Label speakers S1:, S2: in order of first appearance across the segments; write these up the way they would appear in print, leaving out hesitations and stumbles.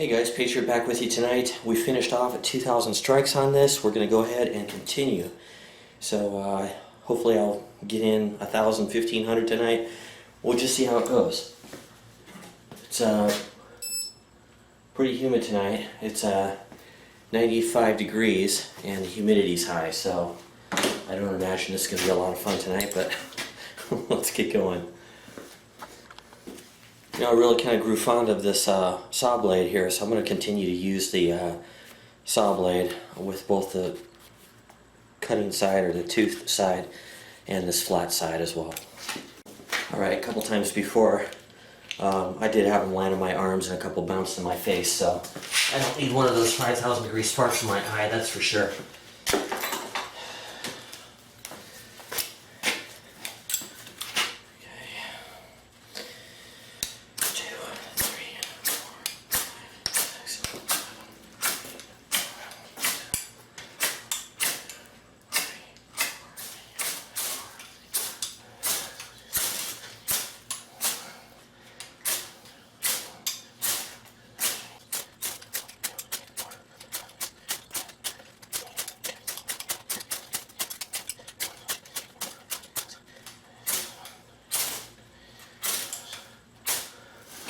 S1: Hey guys, Patriot back with you tonight. We finished off at 2,000 strikes on this. We're going to go ahead and continue. So hopefully I'll get in 1,000, 1,500 tonight. We'll just see how it goes. It's pretty humid tonight. It's 95 degrees and the humidity's high, so I don't imagine it's going to be a lot of fun tonight, but let's get going. You know, I really kind of grew fond of this saw blade here, so I'm going to continue to use the saw blade with both the cutting side or the toothed side and this flat side as well. Alright, a couple times before I did have them land on my arms and a couple bounced in my face, so I don't need one of those 5,000 degree sparks in my eye, that's for sure.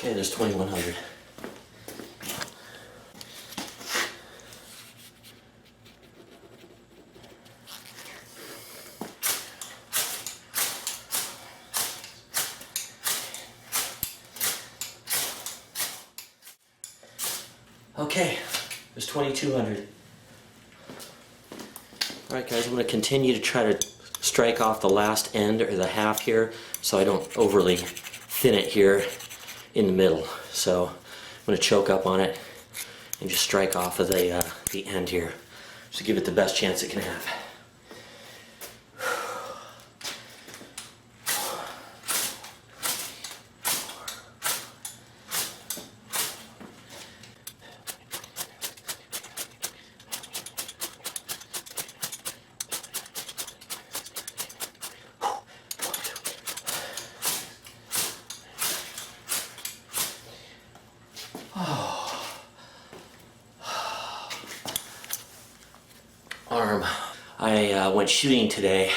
S1: Okay, there's 2,100. Okay, there's 2,200. Alright guys, I'm going to continue to try to strike off the last end or the half here so I don't overly thin it here in the middle. So I'm going to choke up on it and just strike off of the end here to give it the best chance it can have. Arm. I went shooting today,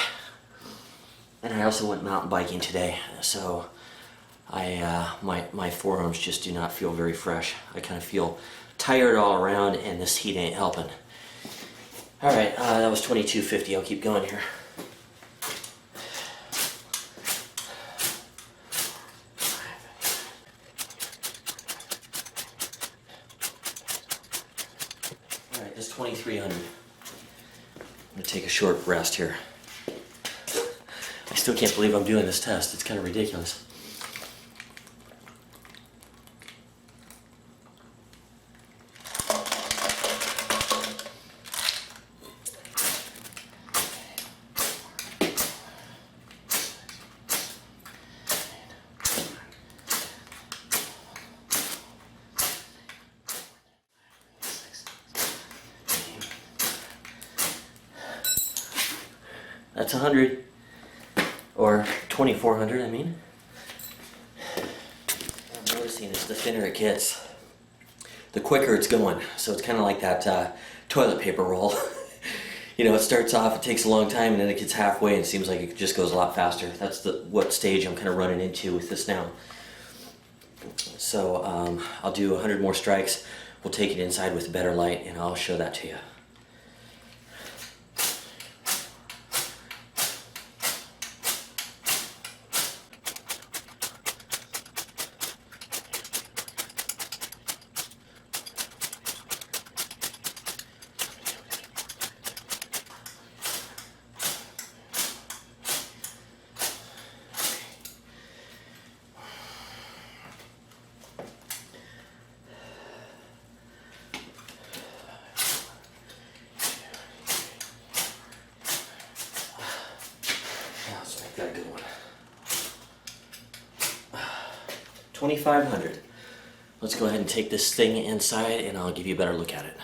S1: and I also went mountain biking today, so my forearms just do not feel very fresh. I kind of feel tired all around, and this heat ain't helping. Alright, that was 2,250. I'll keep going here. Alright, that's 2,300. I'm going to take a short rest here. I still can't believe I'm doing this test. It's kind of ridiculous. That's 100, or 2,400, I mean. What I'm noticing is the thinner it gets, the quicker it's going. So it's kind of like that toilet paper roll. You know, it starts off, it takes a long time, and then it gets halfway and it seems like it just goes a lot faster. That's what stage I'm kind of running into with this now. So I'll do 100 more strikes. We'll take it inside with a better light, and I'll show that to you. Got a good one. 2,500. Let's go ahead and take this thing inside and I'll give you a better look at it.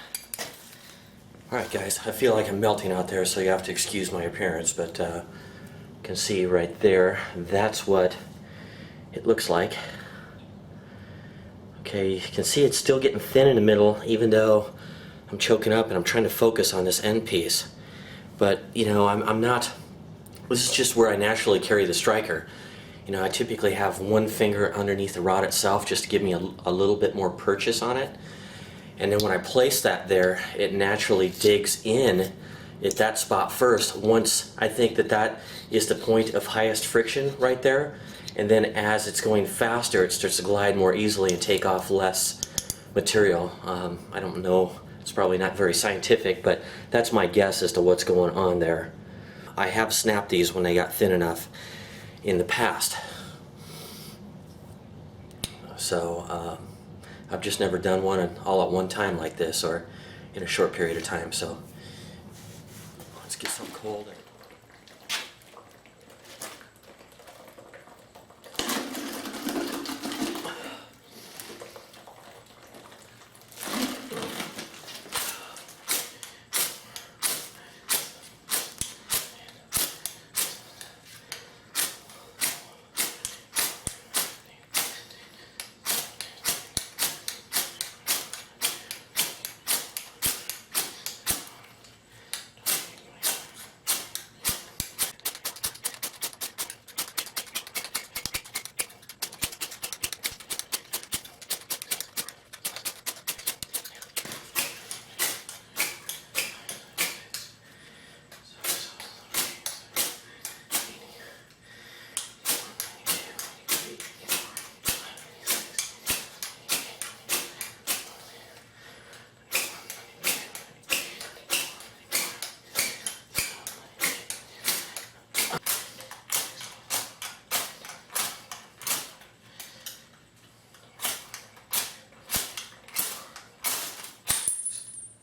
S1: Alright guys, I feel like I'm melting out there, so you have to excuse my appearance, but you can see right there, that's what it looks like. Okay, you can see it's still getting thin in the middle, even though I'm choking up and I'm trying to focus on this end piece. But, you know, I'm not, this is just where I naturally carry the striker. You know, I typically have one finger underneath the rod itself just to give me a little bit more purchase on it. And then when I place that there, it naturally digs in at that spot first. Once I think that that is the point of highest friction right there, and then as it's going faster, it starts to glide more easily and take off less material. I don't know, it's probably not very scientific, but that's my guess as to what's going on there. I have snapped these when they got thin enough in the past. So I've just never done one all at one time like this, or in a short period of time. So let's get some cold.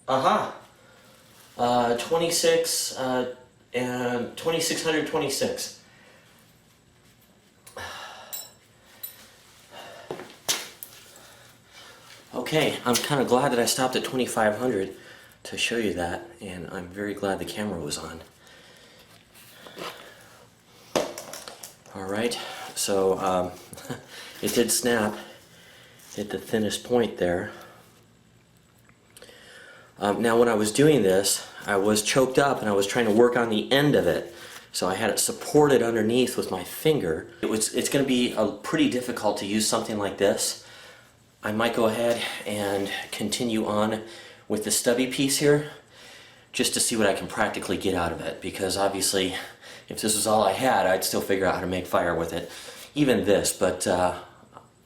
S1: Aha! 26 and 2626. Okay, I'm kind of glad that I stopped at 2500 to show you that, and I'm very glad the camera was on. Alright, so it did snap at the thinnest point there. Now when I was doing this, I was choked up and I was trying to work on the end of it. So I had it supported underneath with my finger. It's going to be pretty difficult to use something like this. I might go ahead and continue on with the stubby piece here, just to see what I can practically get out of it. Because obviously, if this was all I had, I'd still figure out how to make fire with it. Even this, but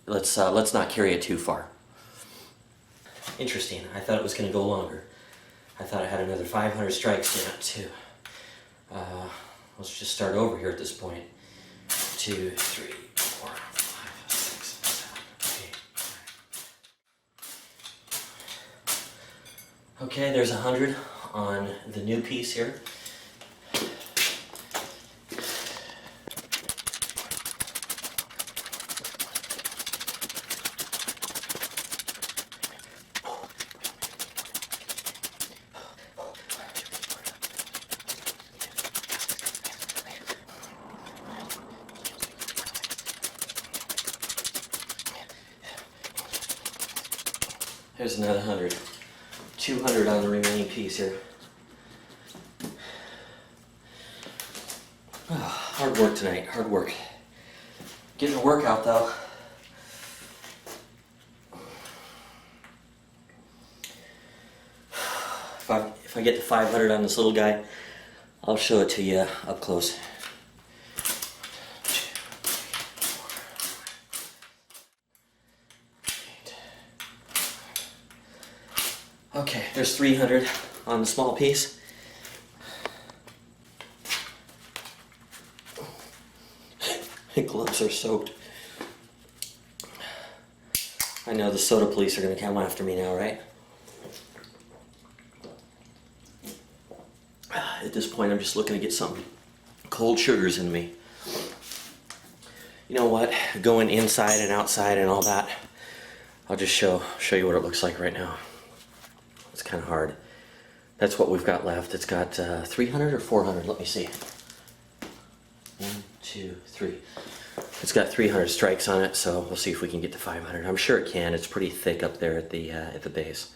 S1: let's not carry it too far. Interesting. I thought it was going to go longer. I thought I had another 500 strikes in it too. Let's just start over here at this point. 2, 3, 4, 5, 6, 7, 8. Okay, there's 100 on the new piece here. There's another 100. 200 on the remaining piece here. Oh, hard work tonight, hard work. Getting a workout though. If I get to 500 on this little guy, I'll show it to you up close. Okay, there's 300 on the small piece. My gloves are soaked. I know the soda police are going to come after me now, right? At this point, I'm just looking to get some cold sugars in me. You know what? Going inside and outside and all that, I'll just show you what it looks like right now. It's kind of hard. That's what we've got left. It's got 300 or 400. Let me see. 1, 2, 3. It's got 300 strikes on it, so we'll see if we can get to 500. I'm sure it can. It's pretty thick up there at the base.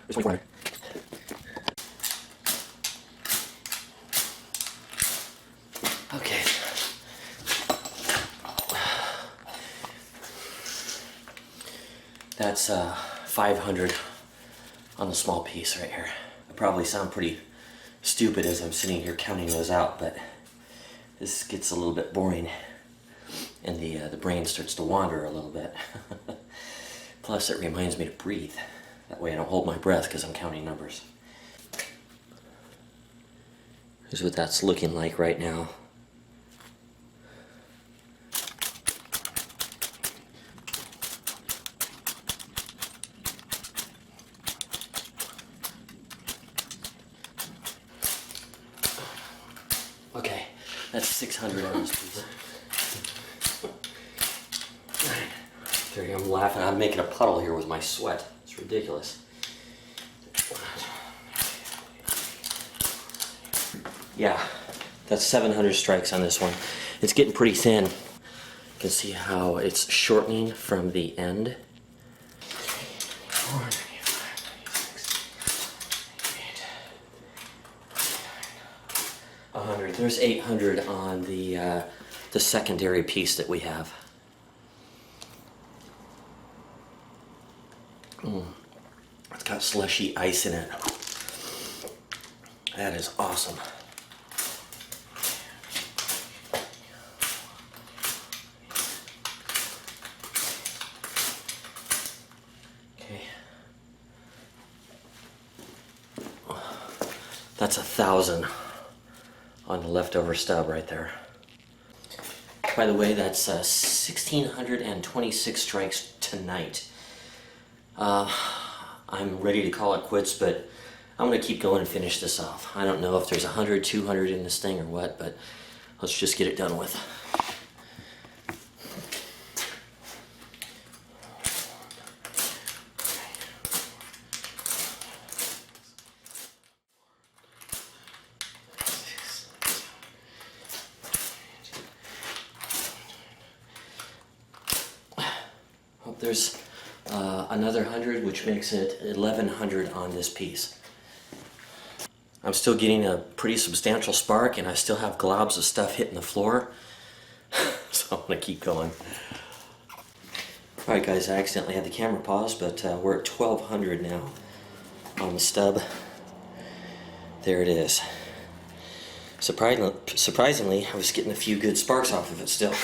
S1: There's 400. Okay. That's 500 on the small piece right here. I probably sound pretty stupid as I'm sitting here counting those out, but this gets a little bit boring, and the brain starts to wander a little bit. Plus, it reminds me to breathe. That way I don't hold my breath because I'm counting numbers. Here's what that's looking like right now. Okay, that's 600 on this piece. There, I'm laughing. I'm making a puddle here with my sweat. It's ridiculous. Yeah, that's 700 strikes on this one. It's getting pretty thin. You can see how it's shortening from the end. 100. There's 800 on the secondary piece that we have. It's got slushy ice in it. That is awesome. Okay. That's 1,000 on the leftover stub right there. By the way, that's 1,626 strikes tonight. I'm ready to call it quits, but I'm going to keep going and finish this off. I don't know if there's 100, 200 in this thing or what, but let's just get it done with. Well, there's another 100, which makes it 1,100 on this piece. I'm still getting a pretty substantial spark, and I still have globs of stuff hitting the floor. So I'm gonna keep going. Alright guys, I accidentally had the camera paused, but we're at 1,200 now on the stub. There it is. Surprisingly, I was getting a few good sparks off of it still.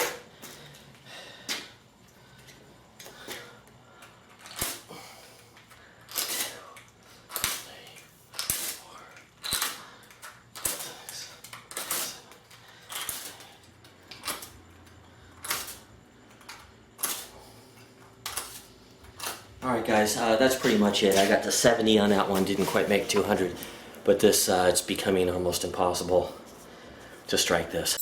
S1: Alright guys, that's pretty much it. I got to 70 on that one, didn't quite make 200, but this, it's becoming almost impossible to strike this.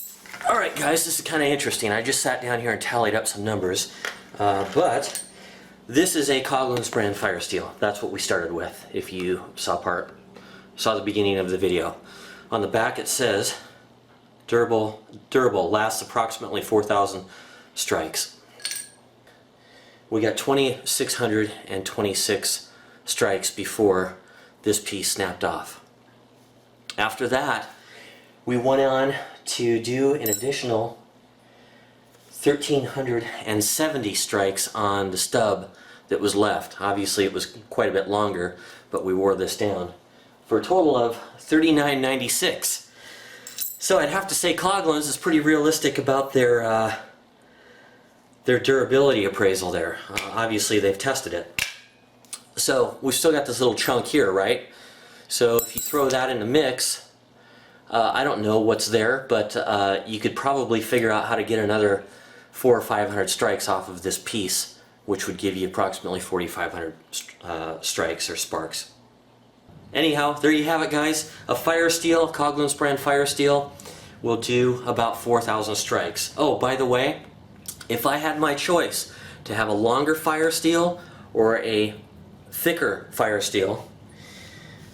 S1: Alright guys, this is kind of interesting. I just sat down here and tallied up some numbers, but this is a Coghlan's brand fire steel. That's what we started with, if you saw the beginning of the video. On the back it says, durable, lasts approximately 4,000 strikes. We got 2,626 strikes before this piece snapped off. After that, we went on to do an additional 1,370 strikes on the stub that was left. Obviously it was quite a bit longer, but we wore this down for a total of 3,996. So I'd have to say Coghlan's is pretty realistic about their durability appraisal there. Obviously they've tested it. So we've still got this little chunk here, right? So if you throw that in the mix, I don't know what's there, but you could probably figure out how to get another 400 or 500 strikes off of this piece, which would give you approximately 4,500 strikes or sparks. Anyhow, there you have it guys. A fire steel, Coghlan's brand fire steel, will do about 4,000 strikes. Oh, by the way, if I had my choice to have a longer fire steel or a thicker fire steel,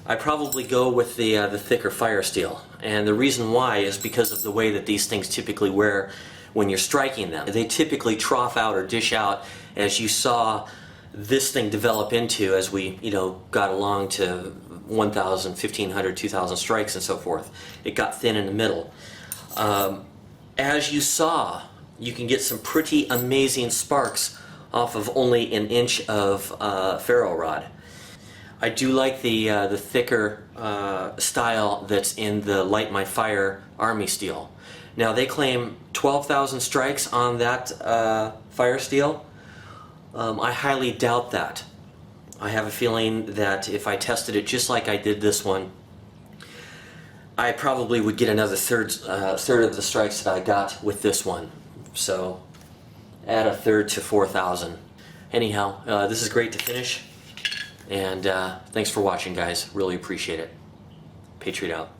S1: I probably go with the thicker fire steel, and the reason why is because of the way that these things typically wear when you're striking them. They typically trough out or dish out, as you saw this thing develop into as we got along to 1,000, 1,500, 2,000 strikes and so forth. It got thin in the middle. As you saw, you can get some pretty amazing sparks off of only an inch of ferro rod. I do like the thicker style that's in the Light My Fire Army steel. Now they claim 12,000 strikes on that fire steel. I highly doubt that. I have a feeling that if I tested it just like I did this one, I probably would get another third of the strikes that I got with this one. So add a third to 4,000. Anyhow, this is great to finish. And thanks for watching, guys. Really appreciate it. Patriot out.